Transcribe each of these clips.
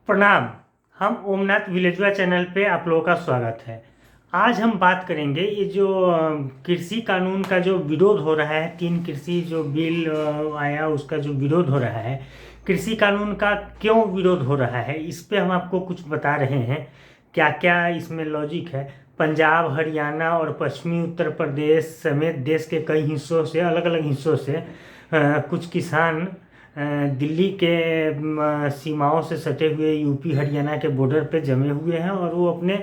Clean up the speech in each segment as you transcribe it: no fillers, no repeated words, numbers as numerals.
प्रणाम। हम ओमनाथ विलेजवा चैनल पे आप लोगों का स्वागत है। आज हम बात करेंगे ये जो कृषि कानून का जो विरोध हो रहा है, 3 कृषि जो बिल आया उसका जो विरोध हो रहा है, कृषि कानून का क्यों विरोध हो रहा है, इस पे हम आपको कुछ बता रहे हैं। क्या क्या इसमें लॉजिक है। पंजाब, हरियाणा और पश्चिमी उत्तर प्रदेश समेत देश के कई हिस्सों से, अलग अलग हिस्सों से कुछ किसान दिल्ली के सीमाओं से सटे हुए यूपी हरियाणा के बॉर्डर पे जमे हुए हैं और वो अपने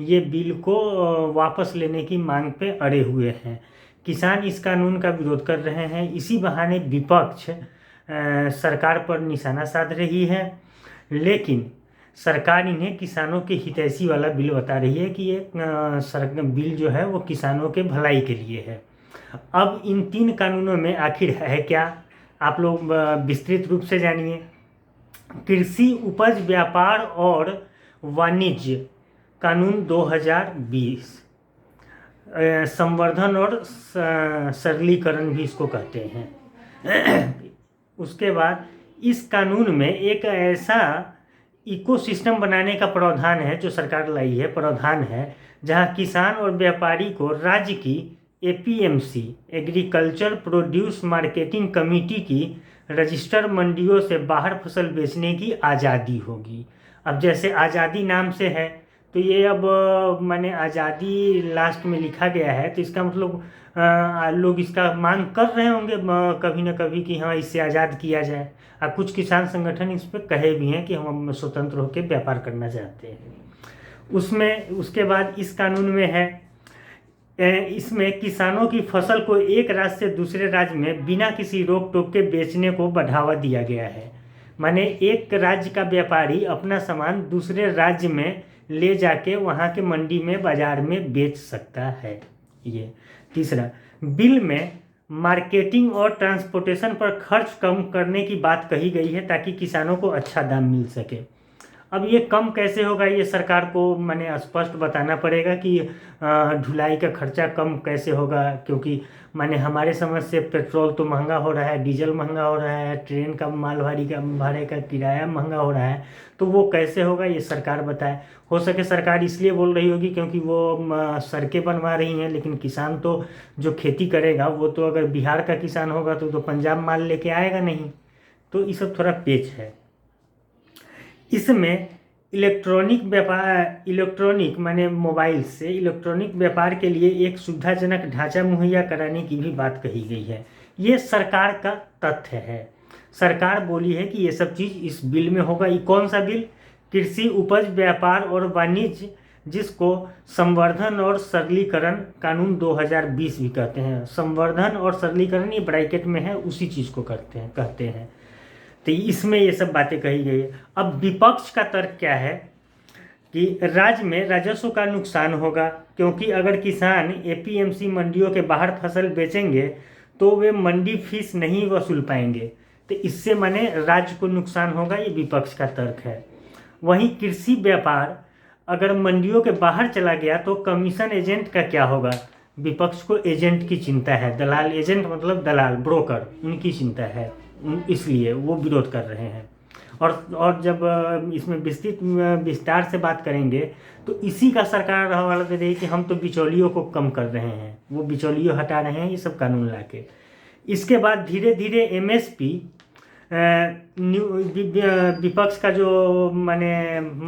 ये बिल को वापस लेने की मांग पे अड़े हुए हैं। किसान इस कानून का विरोध कर रहे हैं। इसी बहाने विपक्ष सरकार पर निशाना साध रही है, लेकिन सरकार इन्हें किसानों के हितैषी वाला बिल बता रही है कि ये बिल जो है वो किसानों के भलाई के लिए है। अब इन 3 कानूनों में आखिर है क्या, आप लोग विस्तृत रूप से जानिए। कृषि उपज व्यापार और वाणिज्य कानून 2020, संवर्धन और सरलीकरण भी इसको कहते हैं। उसके बाद इस कानून में एक ऐसा इकोसिस्टम बनाने का प्रावधान है जो सरकार लाई है, प्रावधान है जहां किसान और व्यापारी को राज्य की APMC, agriculture produce marketing committee की रजिस्टर मंडियों से बाहर फसल बेचने की आज़ादी होगी। अब जैसे आज़ादी नाम से है तो ये अब माने आज़ादी लास्ट में लिखा गया है तो इसका मतलब लोग इसका मांग कर रहे होंगे कभी ना कभी कि हाँ इससे आज़ाद किया जाए। कुछ किसान संगठन इस पर कहे भी हैं कि हम स्वतंत्र होकर व्यापार करना चाहते हैं। उसमें उसके बाद इस कानून में है, इसमें किसानों की फसल को एक राज्य से दूसरे राज्य में बिना किसी रोक टोक के बेचने को बढ़ावा दिया गया है। माने एक राज्य का व्यापारी अपना सामान दूसरे राज्य में ले जाके वहाँ के मंडी में, बाजार में बेच सकता है। ये तीसरा, बिल में मार्केटिंग और ट्रांसपोर्टेशन पर खर्च कम करने की बात कही गई है ताकि किसानों को अच्छा दाम मिल सके। अब ये कम कैसे होगा, ये सरकार को माने स्पष्ट बताना पड़ेगा कि ढुलाई का खर्चा कम कैसे होगा, क्योंकि माने हमारे समझ से पेट्रोल तो महंगा हो रहा है, डीजल महंगा हो रहा है, ट्रेन का माल भाड़े का किराया महंगा हो रहा है, तो वो कैसे होगा ये सरकार बताए। हो सके सरकार इसलिए बोल रही होगी क्योंकि वो सड़कें बनवा रही हैं, लेकिन किसान तो जो खेती करेगा वो तो अगर बिहार का किसान होगा तो पंजाब माल लेके आएगा नहीं। तो ये सब थोड़ा पेच है। इसमें इलेक्ट्रॉनिक माने मोबाइल से इलेक्ट्रॉनिक व्यापार के लिए एक सुविधाजनक ढांचा मुहैया कराने की भी बात कही गई है। ये सरकार का तथ्य है। सरकार बोली है कि ये सब चीज़ इस बिल में होगा। ये कौन सा बिल? कृषि उपज व्यापार और वाणिज्य, जिसको संवर्धन और सरलीकरण कानून 2020 भी कहते हैं। संवर्धन और सरलीकरण ये ब्रैकेट में है, उसी चीज़ को कहते हैं। तो इसमें ये सब बातें कही गई है। अब विपक्ष का तर्क क्या है कि राज्य में राजस्व का नुकसान होगा, क्योंकि अगर किसान एपीएमसी मंडियों के बाहर फसल बेचेंगे तो वे मंडी फीस नहीं वसूल पाएंगे, तो इससे माने राज्य को नुकसान होगा। ये विपक्ष का तर्क है। वहीं कृषि व्यापार अगर मंडियों के बाहर चला गया तो कमीशन एजेंट का क्या होगा? विपक्ष को एजेंट की चिंता है। दलाल, एजेंट मतलब दलाल, ब्रोकर, उनकी चिंता है, इसलिए वो विरोध कर रहे हैं। और जब इसमें विस्तार से बात करेंगे तो इसी का सरकार हवाला दे रही है कि हम तो बिचौलियों को कम कर रहे हैं, वो बिचौलियों हटा रहे हैं ये सब कानून लाके। इसके बाद धीरे धीरे एमएसपी, विपक्ष का जो माने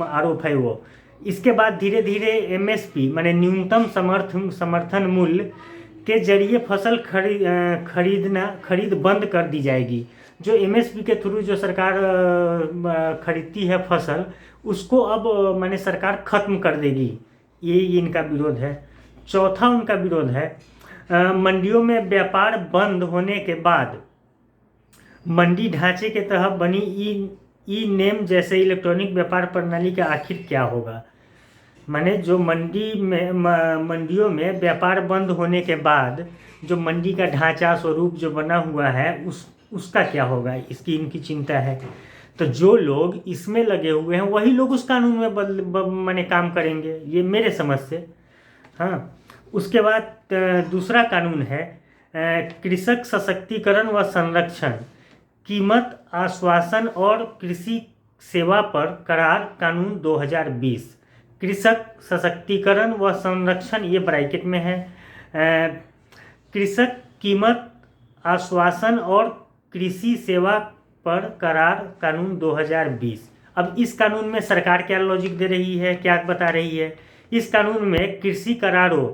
आरोप है वो, इसके बाद धीरे धीरे एमएसपी माने न्यूनतम समर्थन मूल्य के जरिए फसल खरीद बंद कर दी जाएगी। जो एमएसपी के थ्रू जो सरकार खरीदती है फसल, उसको अब माने सरकार खत्म कर देगी। ये इनका विरोध है। चौथा उनका विरोध है, मंडियों में व्यापार बंद होने के बाद मंडी ढांचे के तहत बनी ई नेम जैसे इलेक्ट्रॉनिक व्यापार प्रणाली का आखिर क्या होगा? माने जो मंडियों में व्यापार बंद होने के बाद जो मंडी का ढांचा स्वरूप जो बना हुआ है उसका क्या होगा, इसकी इनकी चिंता है। तो जो लोग इसमें लगे हुए हैं वही लोग उस कानून में माने काम करेंगे, ये मेरे समझ से। हाँ, उसके बाद दूसरा कानून है कृषक सशक्तिकरण व संरक्षण, कीमत आश्वासन और कृषि सेवा पर करार कानून 2020, कृषक सशक्तिकरण व संरक्षण, ये ब्रैकेट में है, कृषक कीमत आश्वासन और कृषि सेवा पर करार कानून 2020। अब इस कानून में सरकार क्या लॉजिक दे रही है, क्या बता रही है? इस कानून में कृषि करारों,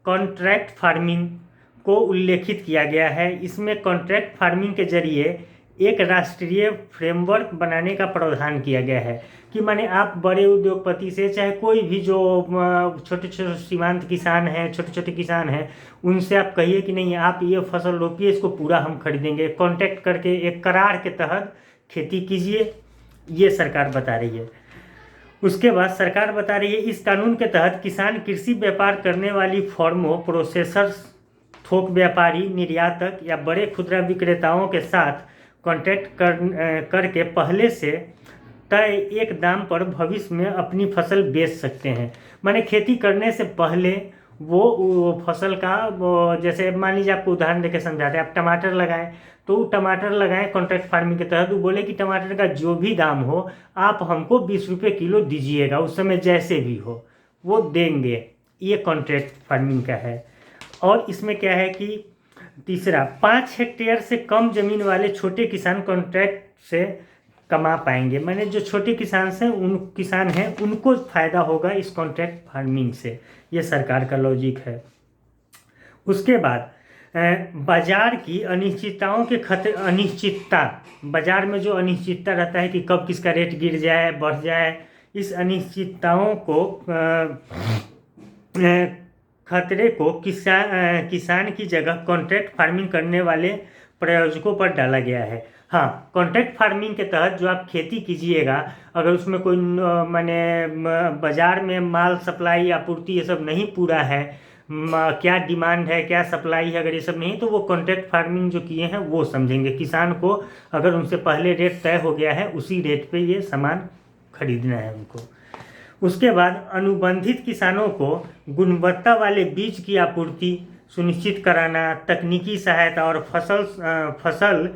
कॉन्ट्रैक्ट फार्मिंग को उल्लेखित किया गया है। इसमें कॉन्ट्रैक्ट फार्मिंग के जरिए एक राष्ट्रीय फ्रेमवर्क बनाने का प्रावधान किया गया है कि माने आप बड़े उद्योगपति से, चाहे कोई भी जो छोटे छोटे सीमांत किसान हैं, छोटे छोटे किसान हैं, उनसे आप कहिए कि नहीं आप ये फसल रोपिए, इसको पूरा हम खरीदेंगे, कॉन्ट्रैक्ट करके एक करार के तहत खेती कीजिए, ये सरकार बता रही है। उसके बाद सरकार बता रही है इस कानून के तहत किसान कृषि व्यापार करने वाली फर्मों, प्रोसेसर्स, थोक व्यापारी, निर्यातक या बड़े खुदरा विक्रेताओं के साथ कॉन्ट्रैक्ट करके पहले से तय एक दाम पर भविष्य में अपनी फसल बेच सकते हैं। माने खेती करने से पहले वो फसल का जैसे मान लीजिए आपको उदाहरण देके समझाते हैं, आप टमाटर लगाएं तो टमाटर लगाएं कॉन्ट्रैक्ट फार्मिंग के तहत, वो बोले कि टमाटर का जो भी दाम हो आप हमको 20 रुपये किलो दीजिएगा, उस समय जैसे भी हो वो देंगे, ये कॉन्ट्रैक्ट फार्मिंग का है। और इसमें क्या है कि तीसरा, 5 हेक्टेयर से कम जमीन वाले छोटे किसान कॉन्ट्रैक्ट से कमा पाएंगे। मैंने जो छोटे किसान हैं उनको फ़ायदा होगा इस कॉन्ट्रैक्ट फार्मिंग से, ये सरकार का लॉजिक है। उसके बाद बाजार की अनिश्चितताओं के अनिश्चितता, बाजार में जो अनिश्चितता रहता है कि कब किसका रेट गिर जाए बढ़ जाए, इस अनिश्चितताओं को खतरे को किसान की जगह कॉन्ट्रैक्ट फार्मिंग करने वाले प्रायोजकों पर डाला गया है। हाँ, कॉन्ट्रैक्ट फार्मिंग के तहत जो आप खेती कीजिएगा, अगर उसमें कोई माने बाज़ार में माल सप्लाई आपूर्ति ये सब नहीं पूरा है, क्या डिमांड है क्या सप्लाई है, अगर ये सब नहीं तो वो कॉन्ट्रैक्ट फार्मिंग जो किए हैं वो समझेंगे। किसान को अगर उनसे पहले रेट तय हो गया है उसी रेट पे ये सामान खरीदना है उनको। उसके बाद अनुबंधित किसानों को गुणवत्ता वाले बीज की आपूर्ति सुनिश्चित कराना, तकनीकी सहायता और फसल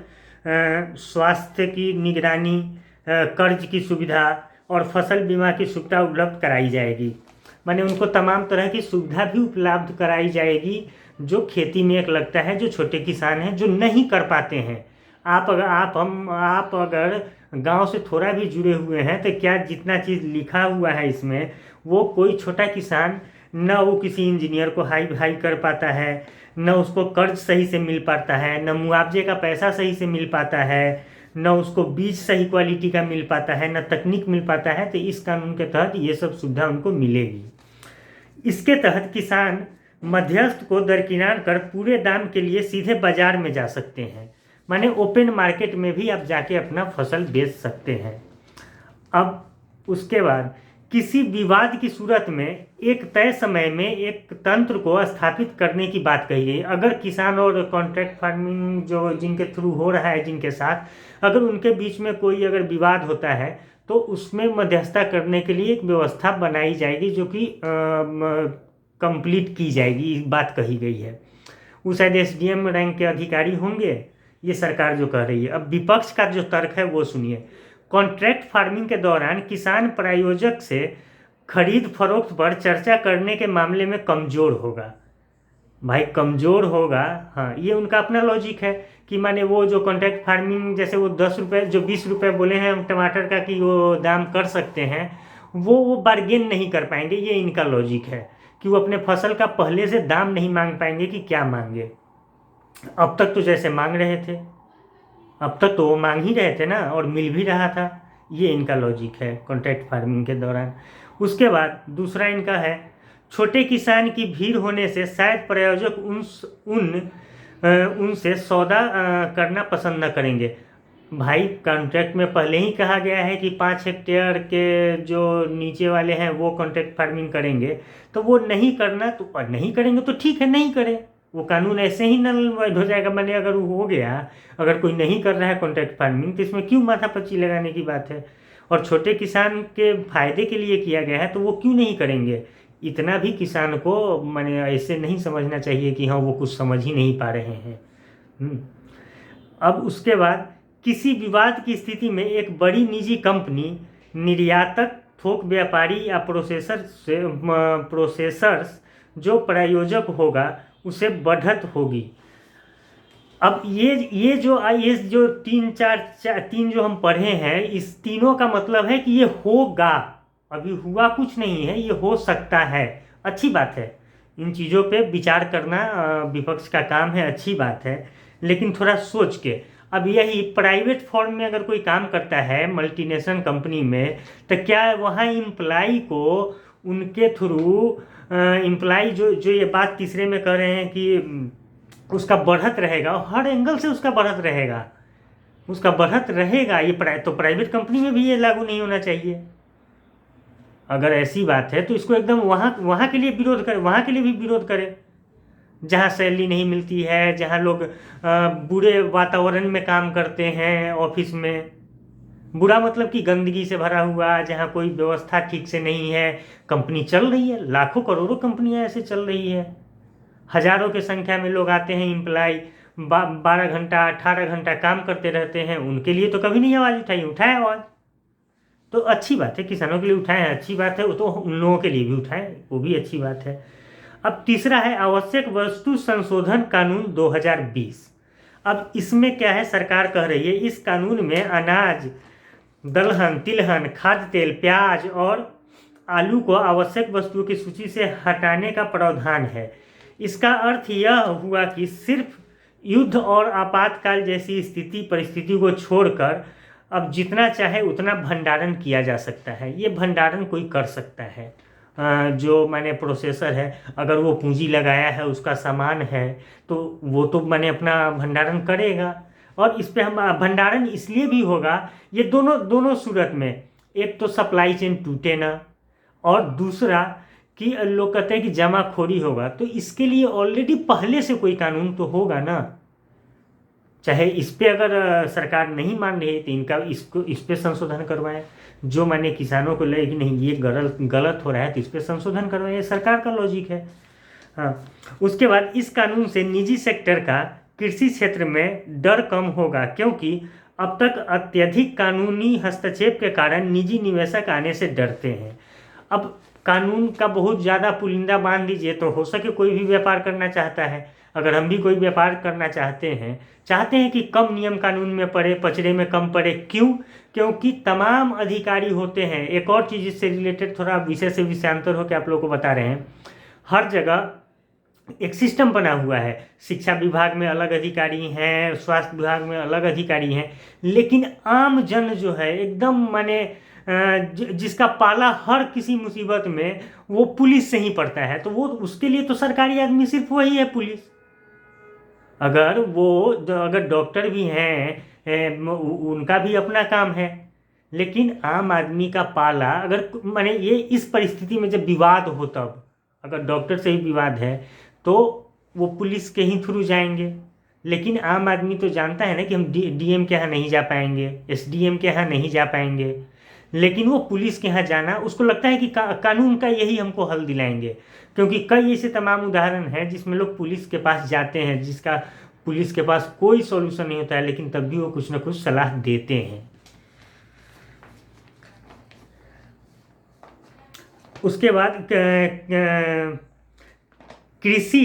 स्वास्थ्य की निगरानी, कर्ज की सुविधा और फसल बीमा की सुविधा उपलब्ध कराई जाएगी। माने उनको तमाम तरह की सुविधा भी उपलब्ध कराई जाएगी जो खेती में एक लगता है, जो छोटे किसान हैं जो नहीं कर पाते हैं। आप अगर गांव से थोड़ा भी जुड़े हुए हैं तो क्या जितना चीज़ लिखा हुआ है इसमें, वो कोई छोटा किसान न वो किसी इंजीनियर को हाई कर पाता है, न उसको कर्ज सही से मिल पाता है, न मुआवजे का पैसा सही से मिल पाता है, न उसको बीज सही क्वालिटी का मिल पाता है, न तकनीक मिल पाता है। तो इस कानून के तहत ये सब सुविधा उनको मिलेगी। इसके तहत किसान मध्यस्थ को दरकिनार कर पूरे दाम के लिए सीधे बाजार में जा सकते हैं। माने ओपन मार्केट में भी आप जाके अपना फसल बेच सकते हैं। अब उसके बाद किसी विवाद की सूरत में एक तय समय में एक तंत्र को स्थापित करने की बात कही गई। अगर किसान और कॉन्ट्रैक्ट फार्मिंग जो जिनके थ्रू हो रहा है, जिनके साथ अगर उनके बीच में कोई अगर विवाद होता है तो उसमें मध्यस्थता करने के लिए एक व्यवस्था बनाई जाएगी जो कि कंप्लीट की जाएगी, बात कही गई है। वो शायद SDM रैंक के अधिकारी होंगे, ये सरकार जो कह रही है। अब विपक्ष का जो तर्क है वो सुनिए। कॉन्ट्रैक्ट फार्मिंग के दौरान किसान प्रायोजक से खरीद फरोख्त पर चर्चा करने के मामले में कमज़ोर होगा। भाई कमज़ोर होगा, हाँ, ये उनका अपना लॉजिक है कि माने वो जो कॉन्ट्रैक्ट फार्मिंग जैसे वो 10 रुपये जो 20 रुपये बोले हैं हम टमाटर का कि वो दाम कर सकते हैं, वो बार्गेन नहीं कर पाएंगे। ये इनका लॉजिक है कि वो अपने फसल का पहले से दाम नहीं मांग पाएंगे कि क्या मांगे। अब तक तो जैसे मांग रहे थे, अब तक तो वो मांग ही रहे थे ना, और मिल भी रहा था। ये इनका लॉजिक है कॉन्ट्रैक्ट फार्मिंग के दौरान। उसके बाद दूसरा इनका है, छोटे किसान की भीड़ होने से शायद प्रायोजक उनसे सौदा करना पसंद न करेंगे। भाई कॉन्ट्रैक्ट में पहले ही कहा गया है कि 5 हेक्टेयर के जो नीचे वाले हैं वो कॉन्ट्रैक्ट फार्मिंग करेंगे, तो वो नहीं करना तो नहीं करेंगे तो ठीक है, नहीं करें, वो कानून ऐसे ही नल हो जाएगा। मैंने अगर वो हो गया, अगर कोई नहीं कर रहा है कॉन्ट्रैक्ट फार्मिंग तो इसमें क्यों माथापच्ची लगाने की बात है। और छोटे किसान के फायदे के लिए किया गया है तो वो क्यों नहीं करेंगे। इतना भी किसान को मैंने ऐसे नहीं समझना चाहिए कि हाँ वो कुछ समझ ही नहीं पा रहे हैं। अब उसके बाद किसी विवाद की स्थिति में एक बड़ी निजी कंपनी, निर्यातक, थोक व्यापारी या प्रोसेसर्स जो प्रायोजक होगा उसे बढ़त होगी। अब ये जो तीन जो हम पढ़े हैं, इस तीनों का मतलब है कि ये होगा, अभी हुआ कुछ नहीं है, ये हो सकता है। अच्छी बात है, इन चीज़ों पे विचार करना विपक्ष का काम है, अच्छी बात है, लेकिन थोड़ा सोच के। अब यही प्राइवेट फॉर्म में अगर कोई काम करता है मल्टीनेशनल कंपनी में, तो क्या वहाँ इम्प्लाई को उनके थ्रू इम्प्लाई जो जो ये बात तीसरे में कर रहे हैं कि उसका बढ़त रहेगा, हर एंगल से उसका बढ़त रहेगा, उसका बढ़त रहेगा, ये तो प्राइवेट कंपनी में भी ये लागू नहीं होना चाहिए। अगर ऐसी बात है तो इसको एकदम वहाँ वहाँ के लिए विरोध करें, वहाँ के लिए भी विरोध करें जहाँ सैलरी नहीं मिलती है, जहाँ लोग बुरे वातावरण में काम करते हैं, ऑफिस में बुरा मतलब कि गंदगी से भरा हुआ, जहाँ कोई व्यवस्था ठीक से नहीं है। कंपनी चल रही है, लाखों करोड़ों कंपनियां ऐसे चल रही है, हजारों की संख्या में लोग आते हैं इम्प्लाई, 12 घंटा 18 घंटा काम करते रहते हैं, उनके लिए तो कभी नहीं आवाज़ उठाई, उठाए आवाज़ तो अच्छी बात है, किसानों के लिए उठाए हैं, अच्छी बात है, वो तो उन लोगों के लिए भी उठाए, वो भी अच्छी बात है। अब तीसरा है आवश्यक वस्तु संशोधन कानून 2020। अब इसमें क्या है, सरकार कह रही है इस कानून में अनाज, दलहन, तिलहन, खाद्य तेल, प्याज और आलू को आवश्यक वस्तुओं की सूची से हटाने का प्रावधान है। इसका अर्थ यह हुआ कि सिर्फ युद्ध और आपातकाल जैसी परिस्थिति को छोड़कर अब जितना चाहे उतना भंडारण किया जा सकता है। ये भंडारण कोई कर सकता है, जो माने प्रोसेसर है, अगर वो पूंजी लगाया है, उसका सामान है, तो वो तो माने अपना भंडारण करेगा। और इस पे हम भंडारण इसलिए भी होगा, ये दोनों दोनों सूरत में, एक तो सप्लाई चेन टूटे ना, और दूसरा कि लोग कहते हैं कि जमाखोरी होगा, तो इसके लिए ऑलरेडी पहले से कोई कानून तो होगा ना। चाहे इस पे अगर सरकार नहीं मान रही है तो इस पे संशोधन करवाएं, जो माने किसानों को लगे कि नहीं ये गलत हो रहा है तो इस पे संशोधन करवाएं, सरकार का लॉजिक है। हाँ, उसके बाद इस कानून से निजी सेक्टर का कृषि क्षेत्र में डर कम होगा, क्योंकि अब तक अत्यधिक कानूनी हस्तक्षेप के कारण निजी निवेशक आने से डरते हैं। अब कानून का बहुत ज़्यादा पुलिंदा बांध दीजिए तो हो सके कोई भी व्यापार करना चाहता है। अगर हम भी कोई व्यापार करना चाहते हैं कि कम नियम कानून में पड़े, पचड़े में कम पड़े। क्यों? क्योंकि तमाम अधिकारी होते हैं। एक और चीज़ इससे रिलेटेड थोड़ा विषय से विषयांतर होकर आप लोगों को बता रहे हैं, हर जगह एक सिस्टम बना हुआ है। शिक्षा विभाग में अलग अधिकारी हैं, स्वास्थ्य विभाग में अलग अधिकारी हैं, लेकिन आम जन जो है एकदम माने जिसका पाला हर किसी मुसीबत में वो पुलिस से ही पड़ता है, तो वो उसके लिए तो सरकारी आदमी सिर्फ वही है पुलिस। अगर डॉक्टर भी हैं, उनका भी अपना काम है, लेकिन आम आदमी का पाला अगर माने ये इस परिस्थिति में जब विवाद हो, तब अगर डॉक्टर से ही विवाद है तो वो पुलिस के ही थ्रू जाएंगे। लेकिन आम आदमी तो जानता है ना कि हम डीएम के यहाँ नहीं जा पाएंगे, एसडीएम के यहाँ नहीं जा पाएंगे, लेकिन वो पुलिस के यहाँ जाना उसको लगता है कि कानून का यही हमको हल दिलाएंगे। क्योंकि कई ऐसे तमाम उदाहरण हैं जिसमें लोग पुलिस के पास जाते हैं, जिसका पुलिस के पास कोई सॉल्यूशन नहीं होता है, लेकिन तब भी वो कुछ ना कुछ सलाह देते हैं। उसके बाद कृषि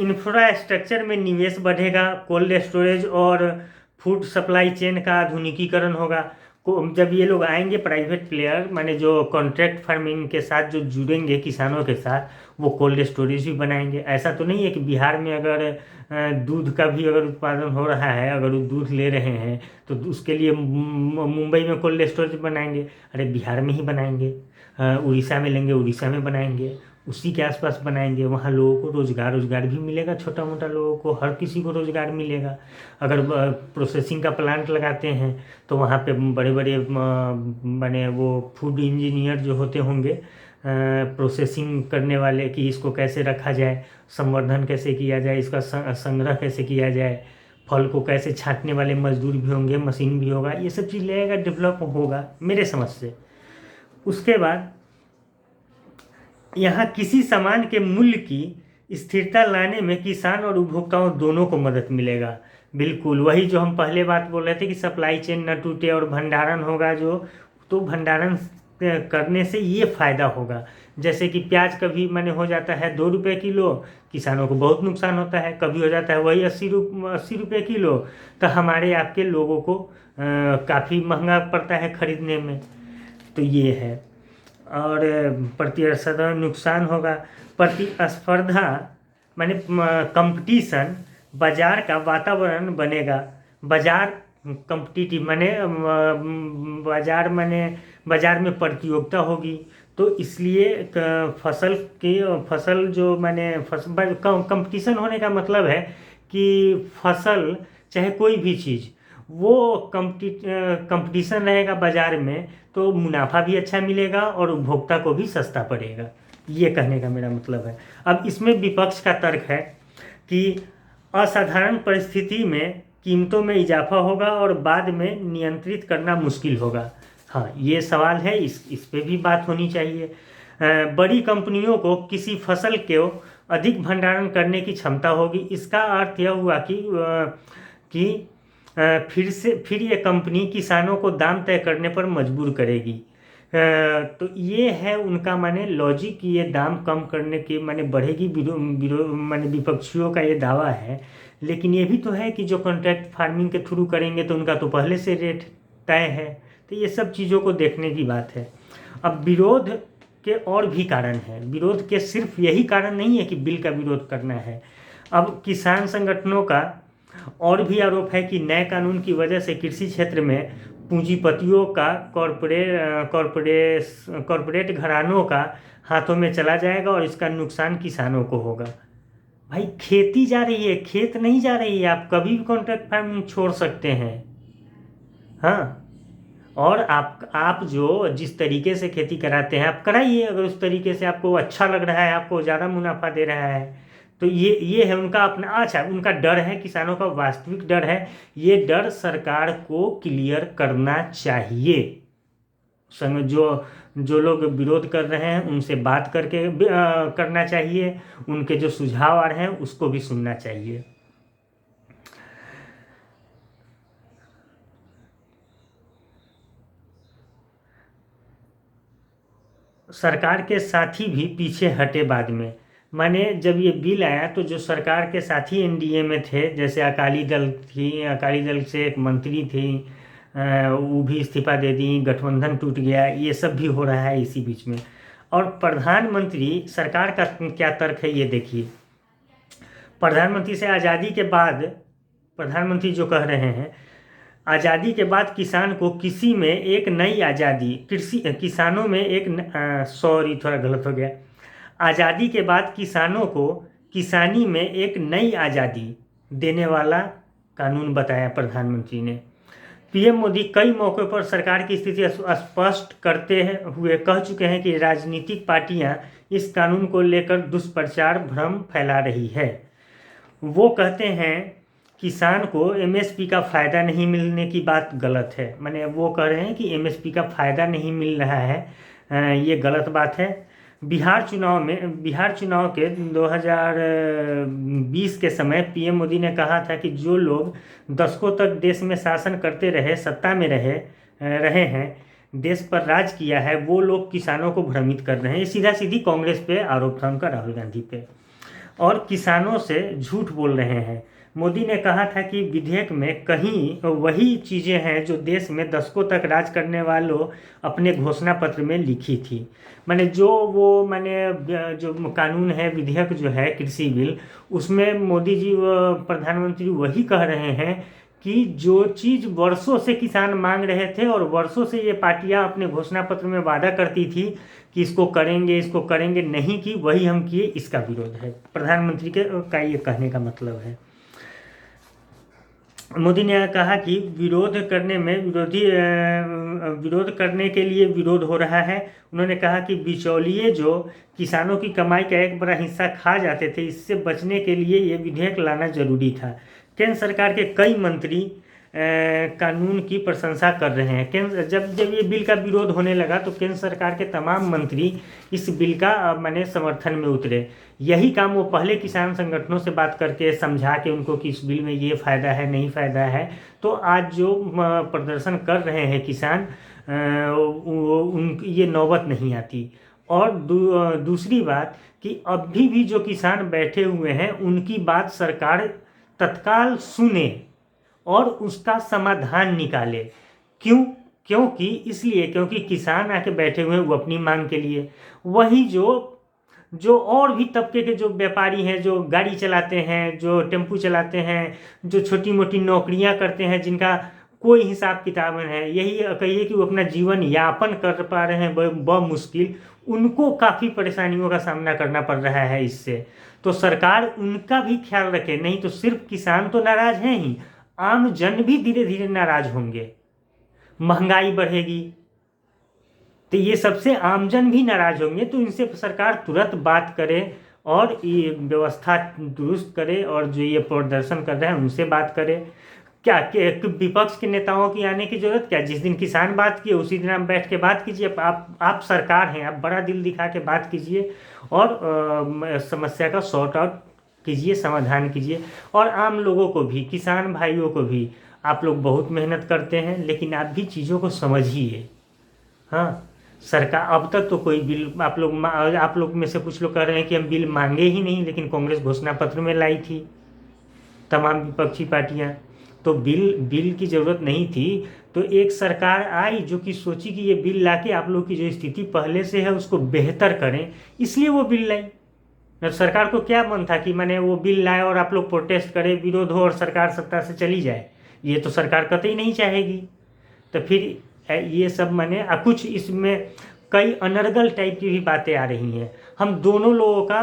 इंफ्रास्ट्रक्चर में निवेश बढ़ेगा, कोल्ड स्टोरेज और फूड सप्लाई चेन का आधुनिकीकरण होगा। जब ये लोग आएंगे प्राइवेट प्लेयर, माने जो कॉन्ट्रैक्ट फार्मिंग के साथ जो जुड़ेंगे किसानों के साथ, वो कोल्ड स्टोरेज भी बनाएंगे। ऐसा तो नहीं है कि बिहार में अगर दूध का भी अगर उत्पादन हो रहा है, अगर वो दूध ले रहे हैं तो उसके लिए मुंबई में कोल्ड स्टोरेज बनाएंगे। अरे बिहार में ही बनाएंगे, उड़ीसा में लेंगे, उड़ीसा में बनाएंगे, उसी के आसपास बनाएंगे। वहाँ लोगों को रोजगार भी मिलेगा, छोटा मोटा लोगों को, हर किसी को रोजगार मिलेगा। अगर प्रोसेसिंग का प्लांट लगाते हैं तो वहाँ पे बड़े बड़े माने वो फूड इंजीनियर जो होते होंगे, प्रोसेसिंग करने वाले, कि इसको कैसे रखा जाए, संवर्धन कैसे किया जाए, इसका संग्रह कैसे किया जाए, फल को कैसे छांटने वाले मजदूर भी होंगे, मशीन भी होगा, ये सब चीज़ लगेगा, डेवलप होगा मेरे समझ से। उसके बाद यहाँ किसी सामान के मूल्य की स्थिरता लाने में किसान और उपभोक्ताओं दोनों को मदद मिलेगा। बिल्कुल वही जो हम पहले बात बोल रहे थे कि सप्लाई चेन न टूटे और भंडारण होगा जो, तो भंडारण करने से ये फायदा होगा। जैसे कि प्याज कभी मैंने हो जाता है 2 रुपये किलो, किसानों को बहुत नुकसान होता है। कभी हो जाता है वही 80 रुपये किलो, तो हमारे आपके लोगों को काफ़ी महंगा पड़ता है खरीदने में। तो ये है। और प्रतिस्पर्धा नुकसान होगा। प्रतिस्पर्धा माने कंपटीशन, बाजार का वातावरण बनेगा। बाजार कंपटीटिव माने बाजार माने बाजार में प्रतियोगिता होगी। तो इसलिए फसल जो मैंने फसल कंपटीशन होने का मतलब है कि फसल चाहे कोई भी चीज़, वो कंपटीशन रहेगा बाजार में, तो मुनाफा भी अच्छा मिलेगा और उपभोक्ता को भी सस्ता पड़ेगा। ये कहने का मेरा मतलब है। अब इसमें विपक्ष का तर्क है कि असाधारण परिस्थिति में कीमतों में इजाफा होगा और बाद में नियंत्रित करना मुश्किल होगा। हाँ, ये सवाल है, इस पे भी बात होनी चाहिए। बड़ी कंपनियों को किसी फसल को अधिक भंडारण करने की क्षमता होगी। इसका अर्थ यह हुआ कि फिर ये कंपनी किसानों को दाम तय करने पर मजबूर करेगी। तो ये है उनका माने लॉजिक, ये दाम कम करने के माने बढ़ेगी, माने विपक्षियों का ये दावा है। लेकिन ये भी तो है कि जो कॉन्ट्रैक्ट फार्मिंग के थ्रू करेंगे तो उनका तो पहले से रेट तय है। तो ये सब चीज़ों को देखने की बात है। अब विरोध के और भी कारण हैं। विरोध के सिर्फ यही कारण नहीं है कि बिल का विरोध करना है। अब किसान संगठनों का और भी आरोप है कि नए कानून की वजह से कृषि क्षेत्र में पूंजीपतियों का कॉरपोरेट घरानों का हाथों में चला जाएगा और इसका नुकसान किसानों को होगा। भाई खेती जा रही है, खेत नहीं जा रही है। आप कभी भी कॉन्ट्रैक्ट फार्मिंग छोड़ सकते हैं। हाँ, और आप जो जिस तरीके से खेती कराते हैं आप कराइए। अगर उस तरीके से आपको अच्छा लग रहा है, आपको ज़्यादा मुनाफा दे रहा है, तो ये है उनका अपना। अच्छा, उनका डर है, किसानों का वास्तविक डर है। ये डर सरकार को क्लियर करना चाहिए। संग जो लोग विरोध कर रहे हैं उनसे बात करके करना चाहिए। उनके जो सुझाव आ रहे हैं उसको भी सुनना चाहिए। सरकार के साथी भी पीछे हटे बाद में। माने जब ये बिल आया तो जो सरकार के साथी एनडीए में थे, जैसे अकाली दल थी, अकाली दल से एक मंत्री थी, वो भी इस्तीफा दे दी, गठबंधन टूट गया। ये सब भी हो रहा है इसी बीच में। और प्रधानमंत्री सरकार का क्या तर्क है ये देखिए। प्रधानमंत्री से आज़ादी के बाद प्रधानमंत्री जो कह रहे हैं, आज़ादी के बाद किसान को किसी में एक नई आज़ादी, किसानों में एक सॉरी थोड़ा गलत हो गया। आज़ादी के बाद किसानों को किसानी में एक नई आज़ादी देने वाला कानून बताया प्रधानमंत्री ने। पीएम मोदी कई मौक़ों पर सरकार की स्थिति स्पष्ट करते हुए कह चुके हैं कि राजनीतिक पार्टियां इस कानून को लेकर दुष्प्रचार भ्रम फैला रही है। वो कहते हैं किसान को एमएसपी का फ़ायदा नहीं मिलने की बात गलत है। माने वो कह रहे हैं कि एमएसपी का फ़ायदा नहीं मिल रहा है, ये गलत बात है। बिहार चुनाव के 2020 के समय पीएम मोदी ने कहा था कि जो लोग दशकों तक देश में शासन करते रहे, सत्ता में रहे हैं, देश पर राज किया है, वो लोग किसानों को भ्रमित कर रहे हैं। ये सीधा सीधी कांग्रेस पे आरोप था उनका, राहुल गांधी पे, और किसानों से झूठ बोल रहे हैं। मोदी ने कहा था कि विधेयक में कहीं वही चीज़ें हैं जो देश में दशकों तक राज करने वालों अपने घोषणा पत्र में लिखी थी। माने जो कानून है, विधेयक जो है कृषि बिल, उसमें मोदी जी प्रधानमंत्री वही कह रहे हैं कि जो चीज़ वर्षों से किसान मांग रहे थे और वर्षों से ये पार्टियां अपने घोषणा पत्र में वादा करती थी कि इसको करेंगे, नहीं की, वही हम किए, इसका विरोध है। प्रधानमंत्री का ये कहने का मतलब है। मोदी ने कहा कि विरोध करने के लिए विरोध हो रहा है। उन्होंने कहा कि बिचौलिए जो किसानों की कमाई का एक बड़ा हिस्सा खा जाते थे, इससे बचने के लिए ये विधेयक लाना जरूरी था। केंद्र सरकार के कई मंत्री कानून की प्रशंसा कर रहे हैं। केंद्र जब जब ये बिल का विरोध होने लगा तो केंद्र सरकार के तमाम मंत्री इस बिल का माने समर्थन में उतरे। यही काम वो पहले किसान संगठनों से बात करके समझा के उनको कि इस बिल में ये फ़ायदा है नहीं फ़ायदा है। तो आज जो प्रदर्शन कर रहे हैं किसान, उन ये नौबत नहीं आती। और दूसरी बात कि अभी भी जो किसान बैठे हुए हैं उनकी बात सरकार तत्काल सुने और उसका समाधान निकाले। क्यों? क्योंकि इसलिए क्योंकि किसान आके बैठे हुए हैं वो अपनी मांग के लिए। वही जो जो और भी तबके के जो व्यापारी हैं, जो गाड़ी चलाते हैं, जो टेम्पू चलाते हैं, जो छोटी मोटी नौकरियां करते हैं, जिनका कोई हिसाब किताब नहीं है, यही कहिए कि वो अपना जीवन यापन कर पा रहे हैं मुश्किल, उनको काफ़ी परेशानियों का सामना करना पड़ रहा है इससे। तो सरकार उनका भी ख्याल रखे, नहीं तो सिर्फ किसान तो नाराज हैं ही, आम जन भी धीरे धीरे नाराज होंगे, महंगाई बढ़ेगी तो ये सबसे आमजन भी नाराज होंगे। तो इनसे सरकार तुरंत बात करे और ये व्यवस्था दुरुस्त करे और जो ये प्रदर्शन कर रहे हैं उनसे बात करे। क्या विपक्ष के नेताओं की आने की जरूरत क्या? जिस दिन किसान बात किए उसी दिन आप बैठ के बात कीजिए। आप सरकार हैं, आप बड़ा दिल दिखा के बात कीजिए और समस्या का सॉर्ट आउट कीजिए, समाधान कीजिए। और आम लोगों को भी, किसान भाइयों को भी, आप लोग बहुत मेहनत करते हैं लेकिन आप भी चीज़ों को समझिए। हाँ, सरकार अब तक तो कोई बिल आप लोग में से कुछ लोग कह रहे हैं कि हम बिल मांगे ही नहीं, लेकिन कांग्रेस घोषणा पत्र में लाई थी, तमाम विपक्षी पार्टियां। तो बिल की ज़रूरत नहीं थी। तो एक सरकार आई जो कि सोची कि ये बिल लाके आप लोग की जो स्थिति पहले से है उसको बेहतर करें, इसलिए वो बिल लाई। अब सरकार को क्या मन था कि मैंने वो बिल लाए और आप लोग प्रोटेस्ट करें, विरोध हो और सरकार सत्ता से चली जाए? ये तो सरकार कतई नहीं चाहेगी। तो फिर ये सब मैंने कुछ इसमें कई अनर्गल टाइप की भी बातें आ रही हैं। हम दोनों लोगों का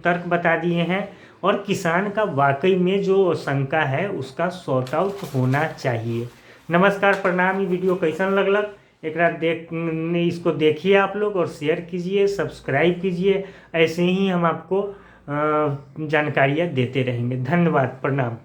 तर्क बता दिए हैं और किसान का वाकई में जो शंका है उसका सॉर्ट आउट होना चाहिए। नमस्कार, प्रणाम। ये वीडियो कैसन लगलक एक रात इसको देखिए आप लोग और शेयर कीजिए, सब्सक्राइब कीजिए। ऐसे ही हम आपको जानकारियाँ देते रहेंगे। धन्यवाद, प्रणाम।